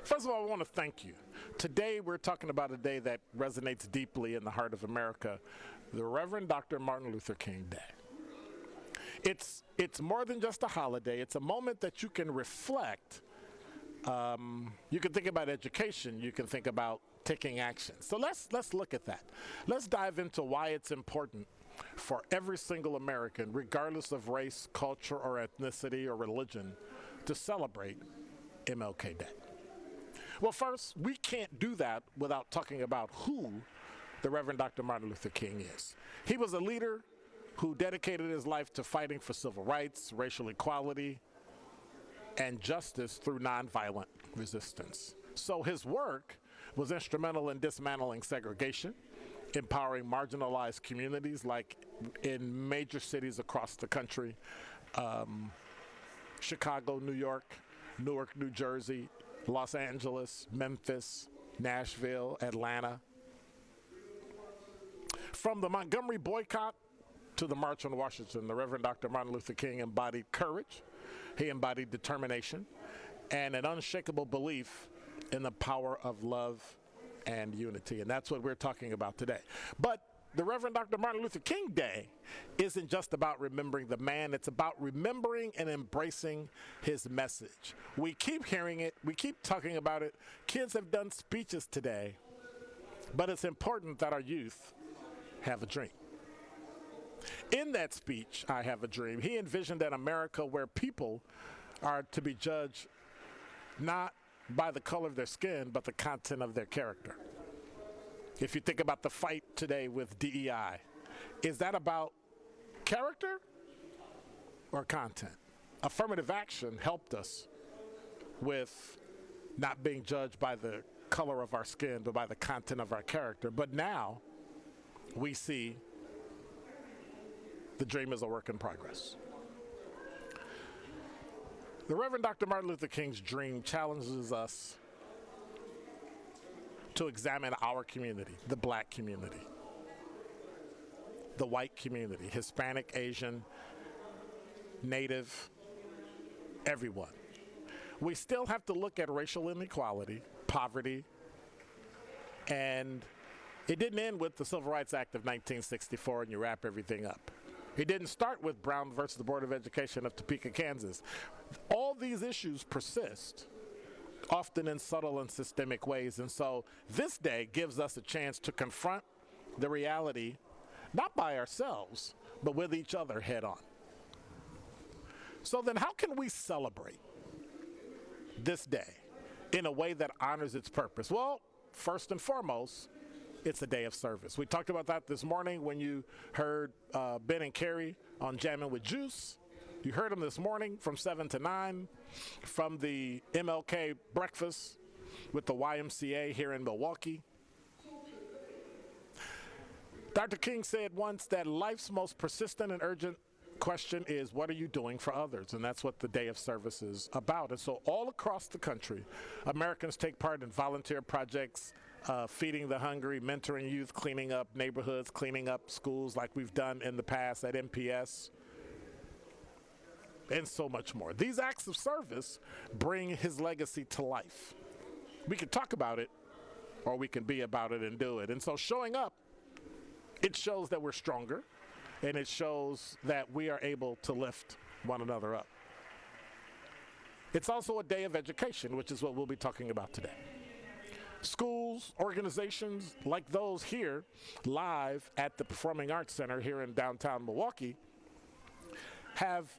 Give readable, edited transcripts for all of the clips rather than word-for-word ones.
First of all, I want to thank you. Today, we're talking about a day that resonates deeply in the heart of America, the Reverend Dr. Martin Luther King Day. It's more than just a holiday. It's a moment that you can reflect. You can think about education. You can think about taking action. So let's look at that. Let's dive into why it's important for every single American, regardless of race, culture, or ethnicity, or religion, to celebrate MLK Day. Well, first, we can't do that without talking about who the Reverend Dr. Martin Luther King is. He was a leader who dedicated his life to fighting for civil rights, racial equality, and justice through nonviolent resistance. So his work was instrumental in dismantling segregation, empowering marginalized communities like in major cities across the country, Chicago, New York, Newark, New Jersey, Los Angeles, Memphis, Nashville, Atlanta. From the Montgomery boycott to the March on Washington, the Reverend Dr. Martin Luther King embodied courage, he embodied determination, and an unshakable belief in the power of love and unity. And that's what we're talking about today. But the Reverend Dr. Martin Luther King Day isn't just about remembering the man, it's about remembering and embracing his message. We keep hearing it, we keep talking about it. Kids have done speeches today, but it's important that our youth have a dream. In that speech, I Have a Dream, he envisioned an America where people are to be judged not by the color of their skin, but the content of their character. If you think about the fight today with DEI, is that about character or content? Affirmative action helped us with not being judged by the color of our skin, but by the content of our character. But now we see the dream is a work in progress. The Reverend Dr. Martin Luther King's dream challenges us to examine our community, the black community, the white community, Hispanic, Asian, Native, everyone. We still have to look at racial inequality, poverty, and it didn't end with the Civil Rights Act of 1964 and you wrap everything up. It didn't start with Brown versus the Board of Education of Topeka, Kansas. All these issues persist, often in subtle and systemic ways. And so this day gives us a chance to confront the reality, not by ourselves, but with each other head on. So then how can we celebrate this day in a way that honors its purpose? Well, first and foremost, it's a day of service. We talked about that this morning when you heard Ben and Carrie on Jammin' with Juice. You heard them this morning from 7 to 9 from the MLK breakfast with the YMCA here in Milwaukee. Dr. King said once that life's most persistent and urgent question is, what are you doing for others? And that's what the Day of Service is about. And so all across the country, Americans take part in volunteer projects, feeding the hungry, mentoring youth, cleaning up neighborhoods, cleaning up schools like we've done in the past at MPS, and so much more. These acts of service bring his legacy to life. We can talk about it, or we can be about it and do it. And so showing up, it shows that we're stronger, and it shows that we are able to lift one another up. It's also a day of education, which is what we'll be talking about today. Schools, organizations like those here live at the Performing Arts Center here in downtown Milwaukee have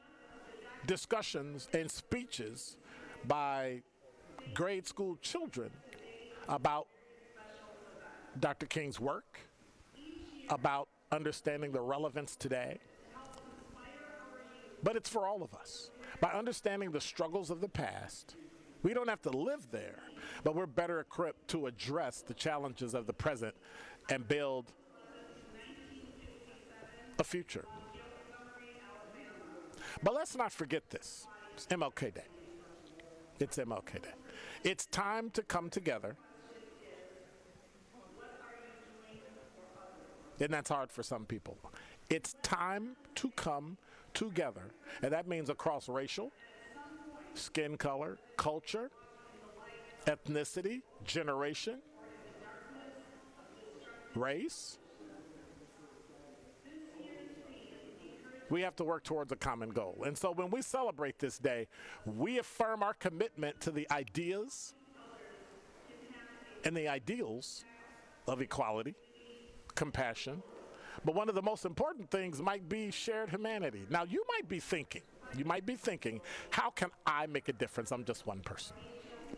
discussions and speeches by grade school children about Dr. King's work, about understanding the relevance today. But it's for all of us. By understanding the struggles of the past, we don't have to live there, but we're better equipped to address the challenges of the present and build a future. But let's not forget this. It's MLK Day. It's MLK Day. It's time to come together. And that's hard for some people. It's time to come together. And that means across racial, skin color, culture, ethnicity, generation, race. We have to work towards a common goal. And so when we celebrate this day, we affirm our commitment to the ideas and the ideals of equality, compassion. But one of the most important things might be shared humanity. Now, you might be thinking, how can I make a difference? I'm just one person.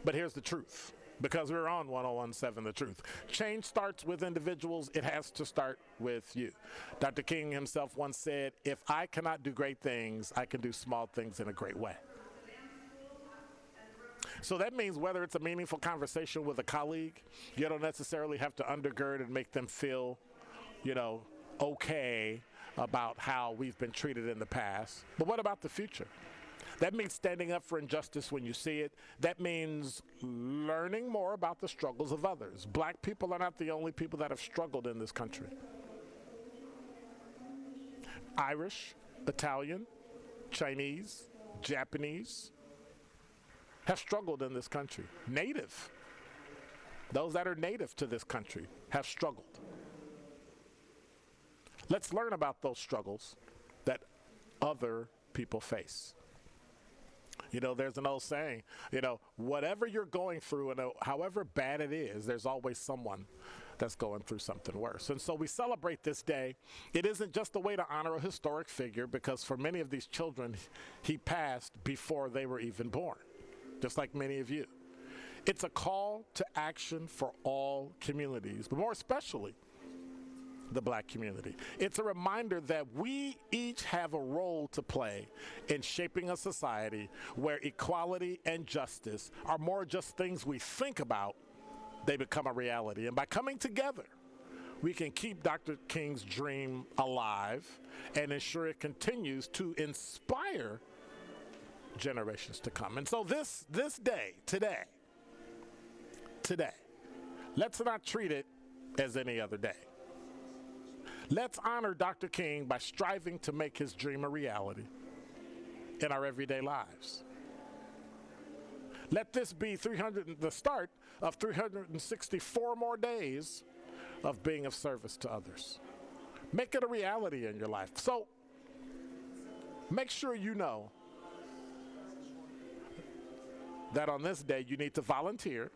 But here's the truth, because we're on 1017 The Truth. Change starts with individuals. It has to start with you. Dr. King himself once said, if I cannot do great things, I can do small things in a great way. So that means whether it's a meaningful conversation with a colleague, you don't necessarily have to undergird and make them feel, okay about how we've been treated in the past. But what about the future? That means standing up for injustice when you see it. That means learning more about the struggles of others. Black people are not the only people that have struggled in this country. Irish, Italian, Chinese, Japanese have struggled in this country. Native, those that are native to this country have struggled. Let's learn about those struggles that other people face. There's an old saying, whatever you're going through and however bad it is, there's always someone that's going through something worse. And so we celebrate this day. It isn't just a way to honor a historic figure, because for many of these children, he passed before they were even born, just like many of you. It's a call to action for all communities, but more especially the Black community. It's a reminder that we each have a role to play in shaping a society where equality and justice are more just things we think about, they become a reality. And by coming together, we can keep Dr. King's dream alive and ensure it continues to inspire generations to come. And so this day, today, let's not treat it as any other day. Let's honor Dr. King by striving to make his dream a reality in our everyday lives. Let this be the start of 364 more days of being of service to others. Make it a reality in your life. So make sure you know that on this day you need to volunteer,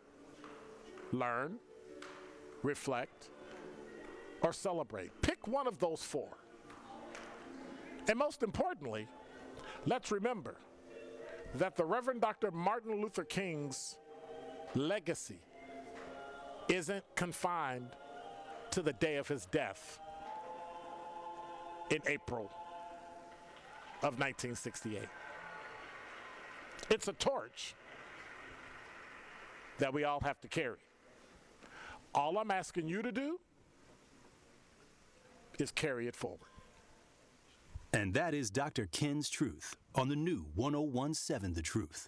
learn, reflect, or celebrate. Pick one of those four. And most importantly, let's remember that the Reverend Dr. Martin Luther King's legacy isn't confined to the day of his death in April of 1968. It's a torch that we all have to carry. All I'm asking you to do is carry it forward. And that is Dr. Ken's Truth on the new 1017 The Truth.